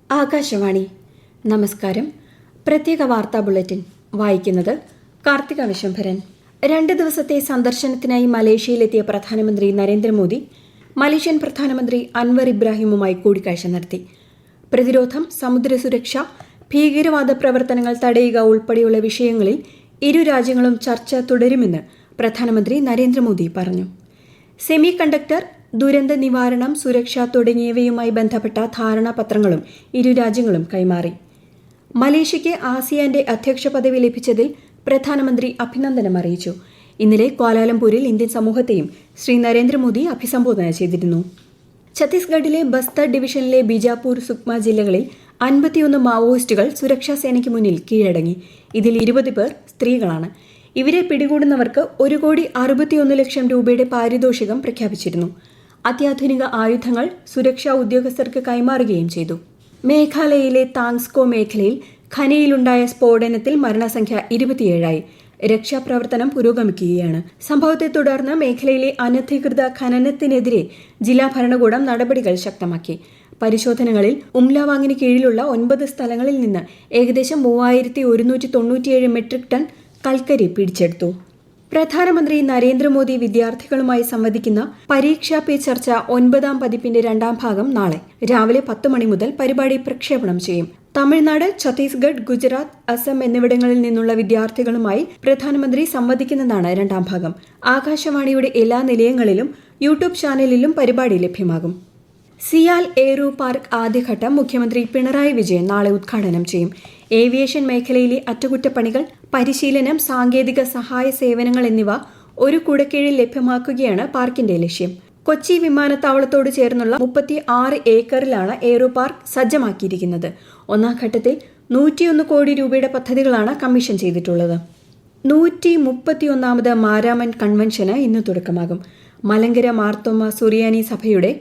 ആകാശവാണി. നമസ്കാരം. പ്രത്യേക വാർത്താ ബുള്ളറ്റിൻ വായിക്കുന്നത് കാർത്തിക വിശ്വംഭരൻ. 2 ദിവസത്തെ സന്ദർശനത്തിനായി മലേഷ്യയിലെത്തിയ പ്രധാനമന്ത്രി നരേന്ദ്രമോദി മലേഷ്യൻ പ്രധാനമന്ത്രി അൻവർ ഇബ്രാഹിമുമായി കൂടിക്കാഴ്ച നടത്തി. പ്രതിരോധം, സമുദ്ര സുരക്ഷ, ഭീകരവാദ പ്രവർത്തനങ്ങൾ തടയുക ഉൾപ്പെടെയുള്ള വിഷയങ്ങളിൽ ഇരു രാജ്യങ്ങളും ചർച്ച തുടരുമെന്ന് പ്രധാനമന്ത്രി നരേന്ദ്രമോദി പറഞ്ഞു. സെമി കണ്ടക്ടർ, ദുരന്ത നിവാരണം, സുരക്ഷ തുടങ്ങിയവയുമായി ബന്ധപ്പെട്ട ധാരണാപത്രങ്ങളും ഇരു രാജ്യങ്ങളും കൈമാറി. മലേഷ്യയ്ക്ക് ആസിയാന്റെ അധ്യക്ഷ പദവി ലഭിച്ചതിൽ പ്രധാനമന്ത്രി അഭിനന്ദനം അറിയിച്ചു. ഇന്നലെ ക്വാലാലംപൂരിൽ ഇന്ത്യൻ സമൂഹത്തെയും ശ്രീ നരേന്ദ്രമോദി അഭിസംബോധന ചെയ്തിരുന്നു. ഛത്തീസ്ഗഡിലെ ബസ്തർ ഡിവിഷനിലെ ബിജാപൂർ, സുക്മ ജില്ലകളിൽ 51 മാവോയിസ്റ്റുകൾ സുരക്ഷാ സേനയ്ക്ക് മുന്നിൽ കീഴടങ്ങി. ഇതിൽ 20 പേർ സ്ത്രീകളാണ്. ഇവരെ പിടികൂടുന്നവർക്ക് 1,61,00,000 രൂപയുടെ പാരിതോഷികം പ്രഖ്യാപിച്ചിരുന്നു. അത്യാധുനിക ആയുധങ്ങൾ സുരക്ഷാ ഉദ്യോഗസ്ഥർക്ക് കൈമാറുകയും ചെയ്തു. മേഘാലയയിലെ താങ്സ്കോ മേഖലയിൽ ഖനിയിലുണ്ടായ സ്ഫോടനത്തിൽ മരണസംഖ്യ 27ആയി. രക്ഷാപ്രവർത്തനം പുരോഗമിക്കുകയാണ്. സംഭവത്തെ തുടർന്ന് മേഖലയിലെ അനധികൃത ഖനനത്തിനെതിരെ ജില്ലാ ഭരണകൂടം നടപടികൾ ശക്തമാക്കി. പരിശോധനകളിൽ ഉംലാവാങ്ങിന് കീഴിലുള്ള 9 സ്ഥലങ്ങളിൽ നിന്ന് ഏകദേശം 3,197 മെട്രിക് ടൺ കൽക്കരി പിടിച്ചെടുത്തു. പ്രധാനമന്ത്രി നരേന്ദ്രമോദി വിദ്യാർത്ഥികളുമായി സംവദിക്കുന്ന പരീക്ഷാ പേ ചർച്ച 9ാം പതിപ്പിന്റെ 2ാം ഭാഗം നാളെ രാവിലെ 10 മണി മുതൽ പരിപാടി പ്രക്ഷേപണം ചെയ്യും. തമിഴ്നാട്, ഛത്തീസ്ഗഡ്, ഗുജറാത്ത്, അസം എന്നിവിടങ്ങളിൽ നിന്നുള്ള വിദ്യാർത്ഥികളുമായി പ്രധാനമന്ത്രി സംവദിക്കുന്നതാണ് 2ാം ഭാഗം. ആകാശവാണിയുടെ എല്ലാ നിലയങ്ങളിലും യൂട്യൂബ് ചാനലിലും പരിപാടി ലഭ്യമാകും. സിയാൽ എയ്റോ പാർക്ക് ആദ്യഘട്ടം മുഖ്യമന്ത്രി പിണറായി വിജയൻ നാളെ ഉദ്ഘാടനം ചെയ്യും. ഏവിയേഷൻ മേഖലയിലെ അറ്റകുറ്റപ്പണികൾ, പരിശീലനം, സാങ്കേതിക സഹായ സേവനങ്ങൾ എന്നിവ ഒരു കുടക്കീഴിൽ ലഭ്യമാക്കുകയാണ് പാർക്കിന്റെ ലക്ഷ്യം. കൊച്ചി വിമാനത്താവളത്തോട് ചേർന്നുള്ള 36 ഏക്കറിലാണ് എയ്റോ പാർക്ക് സജ്ജമാക്കിയിരിക്കുന്നത്. 1ാം ഘട്ടത്തിൽ 101 കോടി രൂപയുടെ പദ്ധതികളാണ് കമ്മീഷൻ ചെയ്തിട്ടുള്ളത്. 131ാമത് മാരാമൻ കൺവെൻഷന് ഇന്ന് തുടക്കമാകും. മലങ്കര മാർത്തോമ സുറിയാനി സഭയുടെ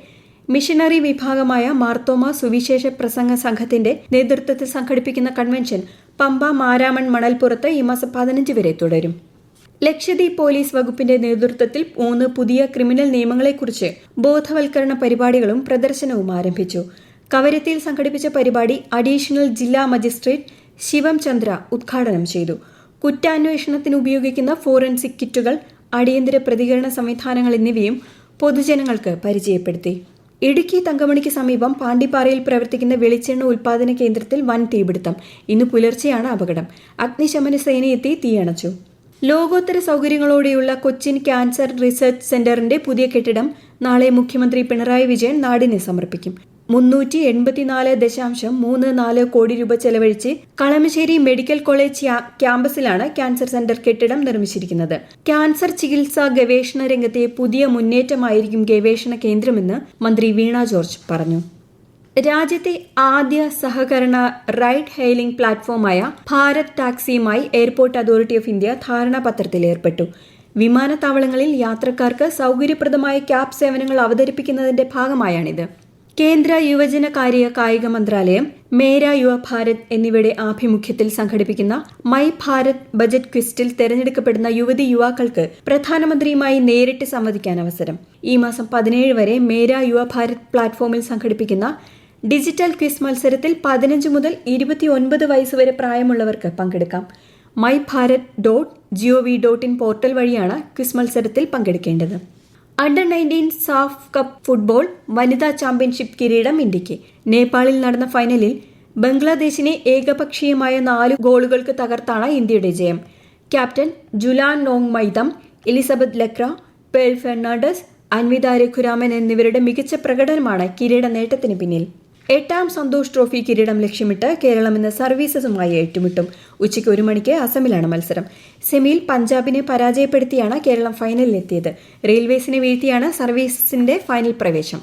മിഷനറി വിഭാഗമായ മാർത്തോമ സുവിശേഷ പ്രസംഗ സംഘത്തിന്റെ നേതൃത്വത്തിൽ സംഘടിപ്പിക്കുന്ന കൺവെൻഷൻ പമ്പ മാരാമൺ മണൽപ്പുറത്ത് ഈ മാസം 15 വരെ തുടരും. ലക്ഷദ്വീപ് പോലീസ് വകുപ്പിന്റെ നേതൃത്വത്തിൽ 3 പുതിയ ക്രിമിനൽ നിയമങ്ങളെക്കുറിച്ച് ബോധവൽക്കരണ പരിപാടികളും പ്രദർശനവും ആരംഭിച്ചു. കവരത്തിയിൽ സംഘടിപ്പിച്ച പരിപാടി അഡീഷണൽ ജില്ലാ മജിസ്ട്രേറ്റ് ശിവം ചന്ദ്ര ഉദ്ഘാടനം ചെയ്തു. കുറ്റാന്വേഷണത്തിന് ഉപയോഗിക്കുന്ന ഫോറൻസിക് കിറ്റുകൾ, അടിയന്തര പ്രതികരണ സംവിധാനങ്ങൾ എന്നിവയും പൊതുജനങ്ങൾക്ക് പരിചയപ്പെടുത്തി. ഇടുക്കി തങ്കമണിക്ക് സമീപം പാണ്ടിപ്പാറയിൽ പ്രവർത്തിക്കുന്ന വെളിച്ചെണ്ണ ഉൽപാദന കേന്ദ്രത്തിൽ വൻ തീപിടുത്തം. ഇന്ന് പുലർച്ചെയാണ് അപകടം. അഗ്നിശമന സേനയെത്തി തീയണച്ചു. ലോകോത്തര സൗകര്യങ്ങളോടെയുള്ള കൊച്ചിൻ ക്യാൻസർ റിസർച്ച് സെന്ററിന്റെ പുതിയ കെട്ടിടം നാളെ മുഖ്യമന്ത്രി പിണറായി വിജയൻ നാടിന് സമർപ്പിക്കും. 384.34 കോടി രൂപ ചെലവഴിച്ച് കളമശ്ശേരി മെഡിക്കൽ കോളേജ് ക്യാമ്പസിലാണ് ക്യാൻസർ സെന്റർ കെട്ടിടം നിർമ്മിച്ചിരിക്കുന്നത്. ക്യാൻസർ ചികിത്സാ ഗവേഷണ രംഗത്തെ പുതിയ മുന്നേറ്റമായിരിക്കും ഗവേഷണ കേന്ദ്രമെന്ന് മന്ത്രി വീണ ജോർജ് പറഞ്ഞു. രാജ്യത്തെ ആദ്യ സഹകരണ റൈഡ് ഹെയിലിംഗ് പ്ലാറ്റ്ഫോമായ ഭാരത് ടാക്സിയുമായി എയർപോർട്ട് അതോറിറ്റി ഓഫ് ഇന്ത്യ ധാരണാപത്രത്തിൽ ഏർപ്പെട്ടു. വിമാനത്താവളങ്ങളിൽ യാത്രക്കാർക്ക് സൗകര്യപ്രദമായ ക്യാബ് സേവനങ്ങൾ അവതരിപ്പിക്കുന്നതിന്റെ ഭാഗമായാണിത്. കേന്ദ്ര യുവജനകാര്യ കായിക മന്ത്രാലയം, മേരാ യുവ ഭാരത് എന്നിവയുടെ ആഭിമുഖ്യത്തിൽ സംഘടിപ്പിക്കുന്ന മൈ ഭാരത് ബജറ്റ് ക്വിസ്റ്റിൽ തെരഞ്ഞെടുക്കപ്പെടുന്ന യുവതി യുവാക്കൾക്ക് പ്രധാനമന്ത്രിയുമായി നേരിട്ട് സംവദിക്കാൻ അവസരം. ഈ മാസം 17 വരെ മേരാ യുവ ഭാരത് പ്ലാറ്റ്ഫോമിൽ സംഘടിപ്പിക്കുന്ന ഡിജിറ്റൽ ക്വിസ് മത്സരത്തിൽ 15 മുതൽ 29 വയസ്സുവരെ പ്രായമുള്ളവർക്ക് പങ്കെടുക്കാം. myBharat.gov.in പോർട്ടൽ വഴിയാണ് ക്വിസ് മത്സരത്തിൽ പങ്കെടുക്കേണ്ടത്. അണ്ടർ 19 സാഫ് കപ്പ് ഫുട്ബോൾ വനിതാ ചാമ്പ്യൻഷിപ്പ് കിരീടം ഇന്ത്യയ്ക്ക്. നേപ്പാളിൽ നടന്ന ഫൈനലിൽ ബംഗ്ലാദേശിനെ ഏകപക്ഷീയമായ 4 ഗോളുകൾക്ക് തകർത്താണ് ഇന്ത്യയുടെ ജയം. ക്യാപ്റ്റൻ ജുലാൻ നോങ് മൈദം, എലിസബത്ത് ലക്ര, പേൾ ഫെർണാണ്ടസ്, അൻവിത രഘുരാമൻ എന്നിവരുടെ മികച്ച പ്രകടനമാണ് കിരീട നേട്ടത്തിന് പിന്നിൽ. 8ാം സന്തോഷ് ട്രോഫി കിരീടം ലക്ഷ്യമിട്ട് കേരളം ഇന്ന് സർവീസസുമായി ഏറ്റുമുട്ടും. ഉച്ചയ്ക്ക് 1 മണിക്ക് അസമിലാണ് മത്സരം. സെമിയിൽ പഞ്ചാബിനെ പരാജയപ്പെടുത്തിയാണ് കേരളം ഫൈനലിലെത്തിയത്. റെയിൽവേസിനെ വീഴ്ത്തിയാണ് സർവീസസിന്റെ ഫൈനൽ പ്രവേശം.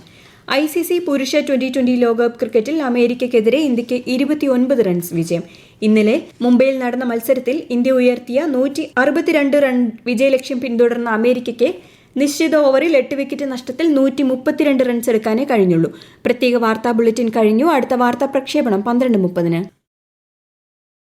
ICC പുരുഷ 2020 ലോകകപ്പ് ക്രിക്കറ്റിൽ അമേരിക്കയ്ക്കെതിരെ ഇന്ത്യയ്ക്ക് 29 റൺസ് വിജയം. ഇന്നലെ മുംബൈയിൽ നടന്ന മത്സരത്തിൽ ഇന്ത്യ ഉയർത്തിയ 162 റൺ വിജയലക്ഷ്യം പിന്തുടർന്ന അമേരിക്കയ്ക്ക് നിശ്ചിത ഓവറിൽ 8 വിക്കറ്റ് നഷ്ടത്തിൽ 132 റൺസ് എടുക്കാനേ കഴിഞ്ഞുള്ളൂ. പ്രത്യേക വാർത്താ ബുള്ളറ്റിൻ കഴിഞ്ഞു. അടുത്ത വാർത്താ പ്രക്ഷേപണം 12:30.